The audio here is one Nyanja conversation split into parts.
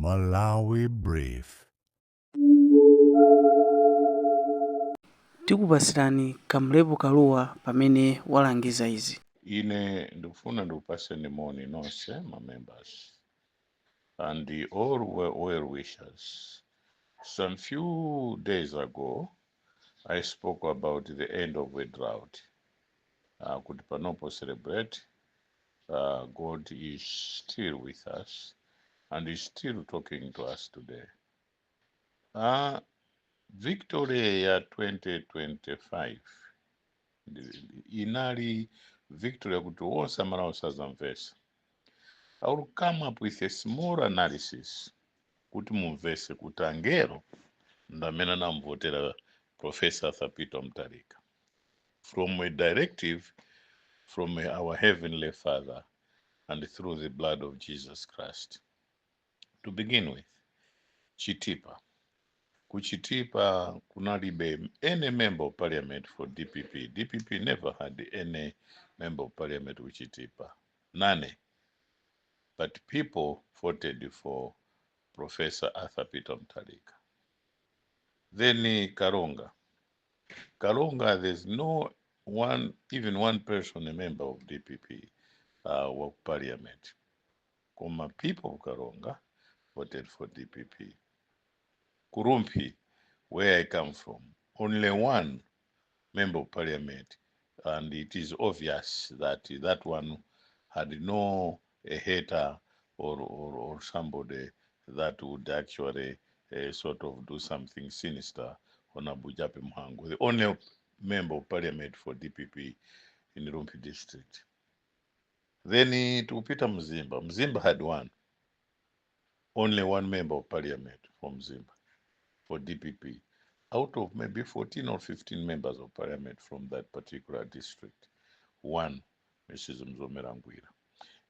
Malawi Brief. Tikupasirani kamlepo kaluwa pamene walangiza izi. Ine ndikufuna ndikupaseni moni nonse members and all well wishers. Some few days ago, I spoke about the end of a drought. Could Panopo celebrate? God is still with us and is still talking to us today. Victory ya 2025 inali victory yakuti wonse amalawi sazamvesa. I will come up with a small analysis kuti mumvese kuti angelo ndamene anamvotera Professor Arthur Peter Mutharika from a directive from our Heavenly Father and through the blood of Jesus Christ. To begin with, Chitipa. Kuchitipa kunalibe any member of parliament for DPP. DPP never had any member of parliament with Chitipa. None. But people voted for Professor Arthur Peter Mutharika. Then Karonga. Karonga, there's no one, even one person, a member of DPP, work parliament. Kuma people of Karonga voted for DPP. Kurumpi, where I come from, only one member of parliament, and it is obvious that that one had no a hater or somebody that would actually sort of do something sinister on Abujape Mhango, the only member of parliament for DPP in Rumpi district. Then to Peter Mzimba. Mzimba had only one member of parliament from Mzimba for DPP, out of maybe 14 or 15 members of parliament from that particular district. One, Mrs. Mzomera Ngwira.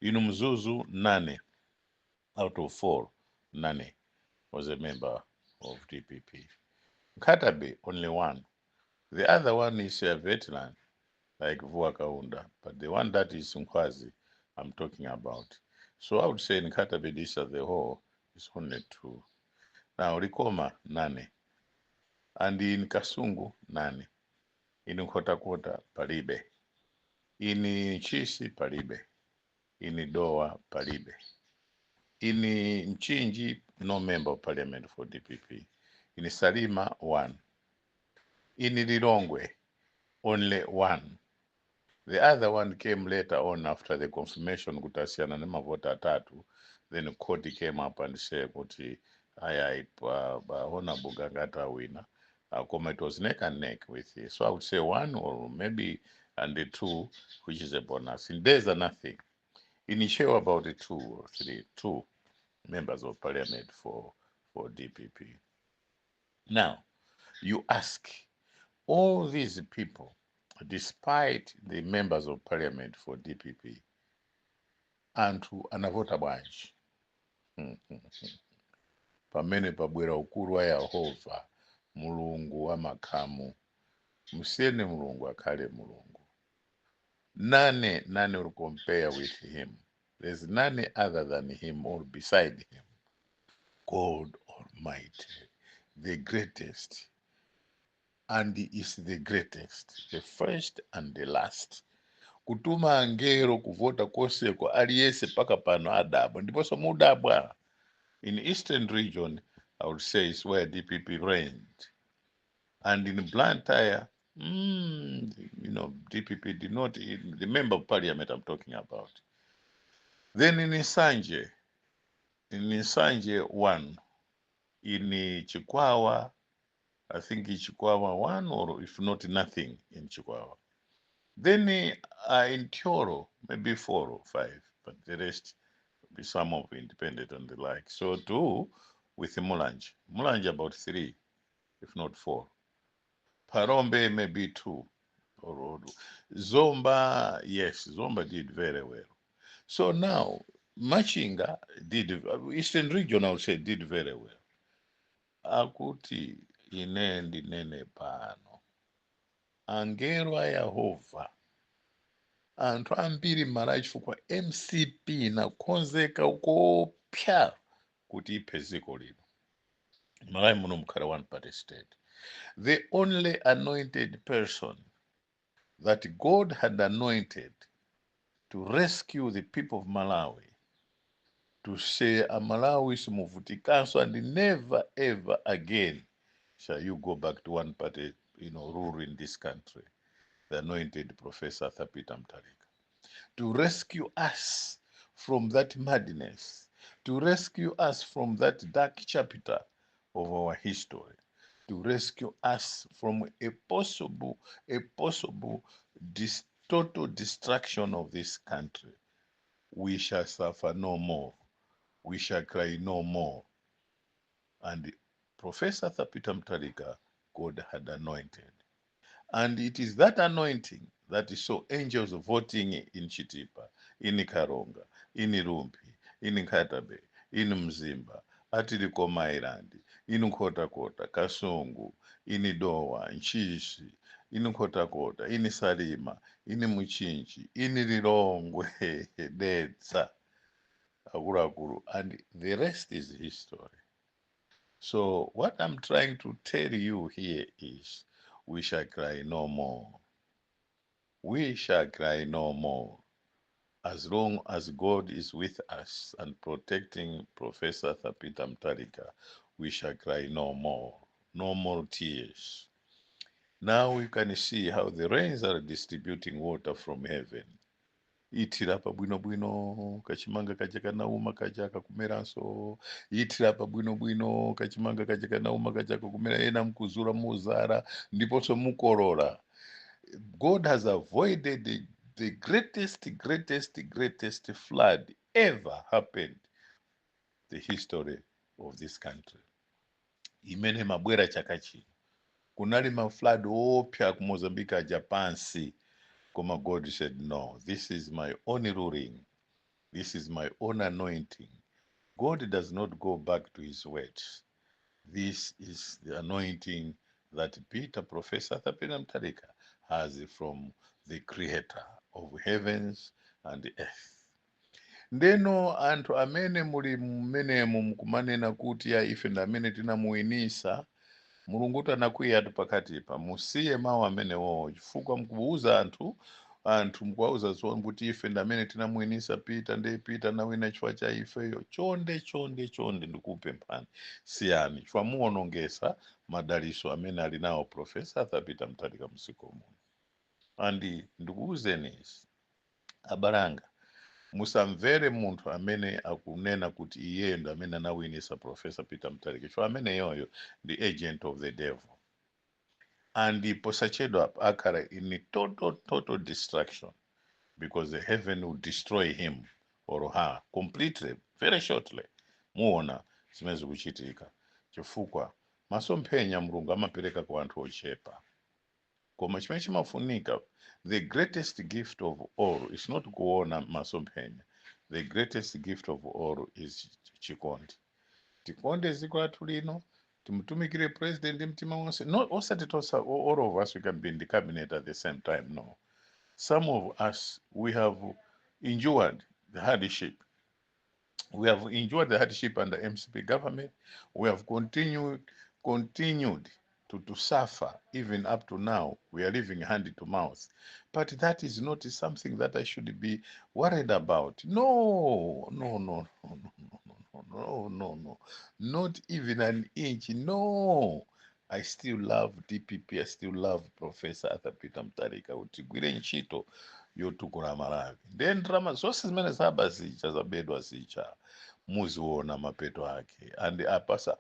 In Mzuzu, none out of 4, none was a member of DPP. Katabe, only one. The other one is a veteran, like Vua Kaunda, but the one that is Nkwazi, I'm talking about. So I would say in Katabe, this as the whole is only 2. Now, Rikoma, none. And in Kasungu, none. In Nkhotakota, Palibe. In Chisi, Palibe. In Doa, Palibe. In Mchinji, no member of parliament for DPP. In Salima, 1. In Lilongwe, only 1. The other one came later on after the confirmation kutasiana na mavota 3. Then the court came up and said, Honorable Gangata winner. It was neck and neck with it. So I would say 1 or maybe and the 2, which is a bonus. In days are nothing. In show about the 2 or 3, 2 members of parliament for DPP. Now, you ask, all these people, despite the members of parliament for DPP, and to anavota bunch, pamene pabwera ukulu wa Yehova, mulungu wa makamu, musiene mulungu akale mulungu. None will compare with him. There's none other than him or beside him. God Almighty, the greatest. And he is the greatest, the first and the last. Kutuma angelo kuvota koseko aliyese paka pano adabwa. Ndiposo mudabwa. In Eastern region, I would say is where DPP reigned. And in Blantyre, DPP did not, the member of parliament I'm talking about. Then in Nsanje 1, in Chikwawa, I think in Chikwawa 1, or if not nothing in Chikwawa. Then in Tioro, maybe 4 or 5, but the rest be some of independent and the like. So 2 with Mulanje. Mulanje about 3, if not 4. Parombe maybe 2. Or Zomba, yes, Zomba did very well. So now, Machinga did, Eastern region I would say did very well. Akuti inendi nene pano. Angelo a Yehova. Anthu ambiri m'malawi chifukwa MCP inakonzeka ukopya kuti iphe dziko lino. Malawi muno mukhale one party state. The only anointed person that God had anointed to rescue the people of Malawi, to say a Malawi simuvutikanso and never ever again shall you go back to one party, rule in this country. The anointed Professor Arthur Peter Mutharika, to rescue us from that madness, to rescue us from that dark chapter of our history, to rescue us from a possible total destruction of this country. We shall suffer no more. We shall cry no more. And Professor Arthur Peter Mutharika, God had anointed. And it is that anointing that is saw angels voting in Chitipa, in Karonga, in Rumpi, in Katabe, in Mzimba, Atilikoma Island, in Kota, Kasungu, in Dowa, in Chishi, in Kota, in Salima, in Muchinchi, in Lilongwe, Dedza, Aguraguru, and the rest is history. So what I'm trying to tell you here is, we shall cry no more. We shall cry no more. As long as God is with us and protecting Professor Arthur Peter Mutharika, we shall cry no more. No more tears. Now we can see how the rains are distributing water from heaven. Itirapa bwino bwino, kachimanga kaja kanauma kaja kakumeranso. Itirapa bwino bwino, kachimanga kaja kanauma kaja kakumera ena mkuzura muzara, ndiposo mukorora. God has avoided the greatest flood ever happened the history of this country. Imene mabwera chaka chino. Kunali maflood opya ku Mozambique Japansi. Koma God said, no, this is my own ruling. This is my own anointing. God does not go back to his words. This is the anointing that Professor Arthur Peter Mutharika has from the creator of heavens and earth. Ndeno anthu amene muli mmenemu mukumanena kuti ya ife ndamene tinamuwinisa, Mulungu anakwiya pakatipa, musiye mawu amenewo chifukwa mkubuuza anthu mkuwauza zoona kuti ife ndamene tinamuwinisa Peter ndi Peter nawina chifukwa cha ifeyo. Chonde ndikupemphani, siyani chifukwa muwonongesa madaliso amene ali nawo Professor Arthur Peter Mutharika msiko muno. Andi ndikuwuzeni izi, abalanga, musamvere munthu amene akunena kuti iye ndo amene anawinisa Professor Peter Mutharika chifukwa amene yoyo the agent of the devil. And posachedwa akara in total destruction, because the heaven will destroy him or her completely very shortly. Muona zimene zikuchitika chifukwa masomphenya Mulungu amapereka kwa anthu ochepa. Koma chimene chimafunika, the greatest gift of all is not kuona masomphenya. The greatest gift of all is chikondi. Tikonde dziko lathu lino, timutumikire president mtima wonse. No, osati tosa all of us we can be in the cabinet at the same time, no. Some of us, we have endured the hardship. We have endured the hardship under MCP government. We have continued to suffer even up to now. We are living hand to mouth. But that is not something that I should be worried about. No. Not even an inch. No. I still love DPP. I still love Professor Arthur Peter Mutharika. Utigwire ntchito yotukula Malawi. Then drama zonse zimene zaba zicha zabedwa zicha muziona mapeto ake. And apasa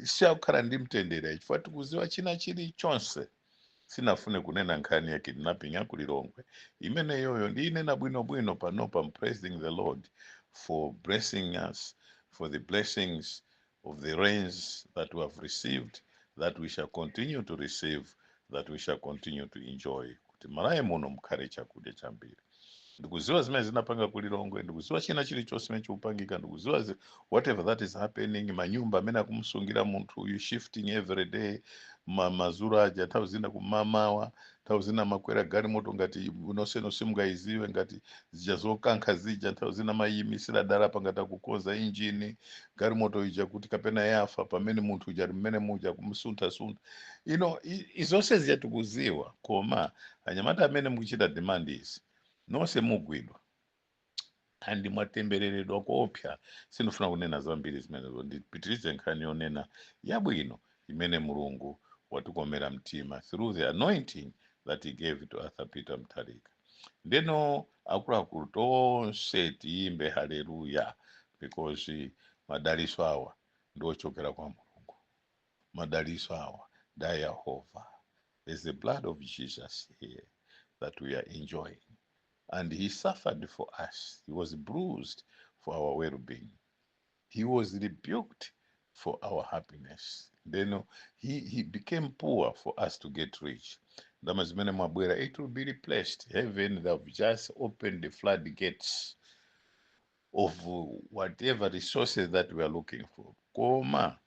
siakhala ndi mtendere chifukwa tikuziwa china chili chonse. Sinafune kunena nkhani ya kidnapping ya kulilongwe. Imene yoyo ndi inena bwino panopa. I'm praising the Lord for blessing us, for the blessings of the rains that we have received, that we shall continue to receive, that we shall continue to enjoy. Kuti Malawi muno mukhale chakudya chambiri. ndikuziwa zimene zinapanga kulilongwe, ndikuziwa china chilichonse chimene chikupangika, ndikuziwa whatever that is happening, manyumba amene akumusungira munthu uyu shifting every day, mazulu aja nthawi zina kumamawa, nthawi zina makwera galimoto ngati unoseno simungayiziwe, ngati zija zokankha zija nthawi zina mayimisira dala pangati akukonza injini galimoto ija kuti kapena yafa pamene munthu uja mmene muja kumusuntha-suntha. Izonse zija tikuziwa, koma anyamata amene mukuchita demand izi nonse mugwidwa andi mwatembereredwa kopya. Sindifuna kunena zambiri zimenezo, ndipitirize nkhani yonena yabwino imene mulungu watikomera mtima through the anointing that he gave to Arthur Peter Mutharika. Ndeno akuluakulu tonse tiyimbe haleluya, because madaliso awa ndochokera kwa mulungu. Madaliso awa da Yehova. There's the blood of Jesus here that we are enjoying. And he suffered for us. He was bruised for our well-being. He was rebuked for our happiness. Then he became poor for us to get rich. It will be replaced. Heaven, they have just opened the floodgates of whatever resources that we are looking for. Koma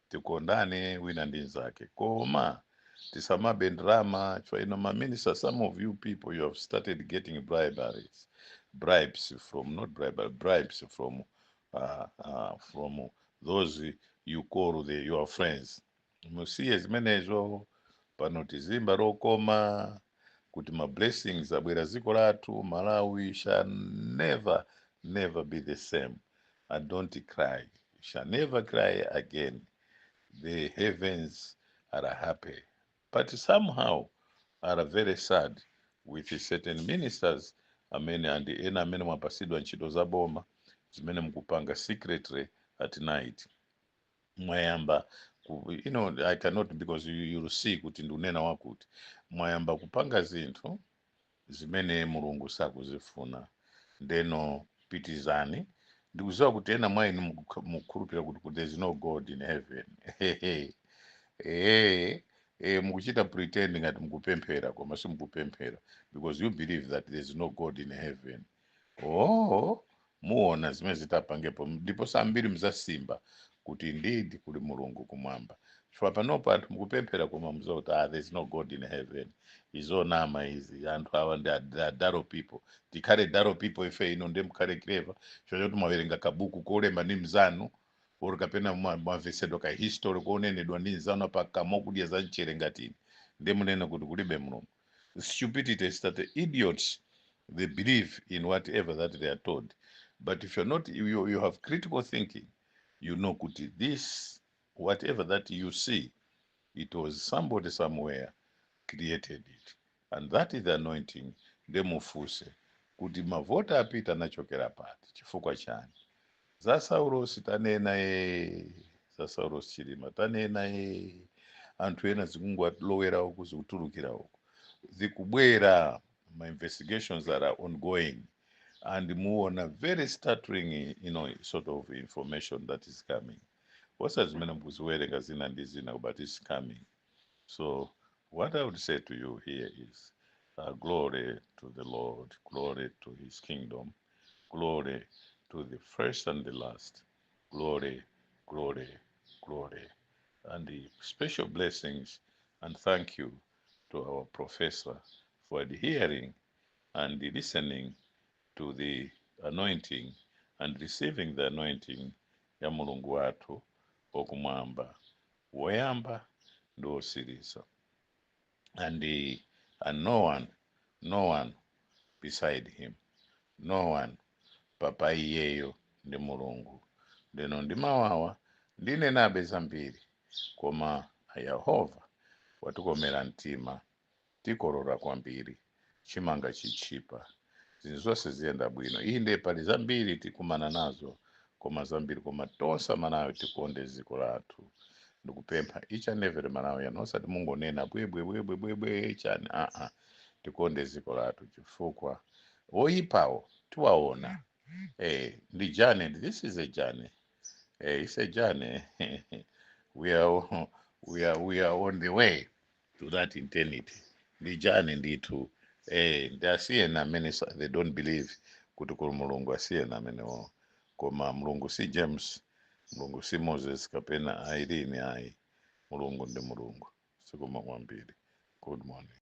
tikondane wina ndi nzake. Koma tisamabe ndrama. Minister, some of you people, you have started getting bribes from those you call your friends. Musiye zimenezo pano tizimba rokoma kuti ma blessings abwera ziko lathu Malawi shall never be the same. And don't cry. You shall never cry again. The heavens are happy, but somehow are very sad with certain ministers amene and ena amene mwapasidwa ntchito za boma zimene mukupanga secretly at night. Mwayamba I cannot, because you'll see kuti ndunena wakuti mwayamba kupanga zinthu zimene mulungu sakuzifuna. Ndeno pitizani. Ndikuziwa kuti ena mwainu mukhulupirira kuti there's no God in heaven. Mukuchita pretending ngati mukupemphera koma simukupemphera, because you believe that there's no God in heaven. Muona zimene zitapangepo, ndipo sambiri mzasimba kuti indeed kuli mulungu kumwamba. Chifukwa panopo anthu mukupemphera koma muzoti there's no God in heaven. Izonama izi, anthu awa ndi adaro people. Tikhale daro people ife ino ndi mukhale clever. Chifukwa choti mwawerenga kabuku kolemba ndi mzanu, ori kapena mwavesedwa ka history kuonenedwa ndi nzanu pakamo kudya za mchere ngatini, ndi munene kuti kulibe mulungu. Stupidity is that the idiots, they believe in whatever that they are told. But if you're not, you have critical thinking, you know kuti this, whatever that you see, it was somebody somewhere created it. And that is the anointing. Ndemufuse kuti mavota apita anachokera pati chifukwa chani. Za Saulos tanena za Chilima tanena anthu ena zikungwalowera uku zikutulukira uku zikubwera. My investigations that are ongoing, and muona very startling sort of information that is coming. Wasazimene mkuziwerenga zina ndi zina, but it's coming. So what I would say to you here is glory to the Lord, glory to his kingdom, glory to the first and the last, glory, glory, glory. And the special blessings and thank you to our professor for adhering and listening to the anointing and receiving the anointing ya mulungu wathu okumwamba woyamba ndi osiriza. And no one beside him, no one papa iyeyo ndi mulungu. Ndeno ndi mawawa ndinenabe zambiri, koma Yehova watikomera mtima, tikorora kwambiri, chimanga chichipa, zinthu zonse ziyenda bwino. Inde pali zambiri tikumana nazo, koma zambiri, koma tonse Malawi tikonde dziko lathu. Ndikupempha each and every Malawi osati mungonena bwebwe chani, tikonde dziko lathu chifukwa oyipawo tiwaona. Ndi journey, this is a journey. It's a journey. we are on the way to that eternity. The journey ndithu ndi asiyena amene they don't believe kuti kuli mulungu, asiyena amenewo, koma mulungu si James, mulungu si Moses kapena Irene. Ayi, mulungu ndi mulungu. Sikoma kwambiri. Good morning.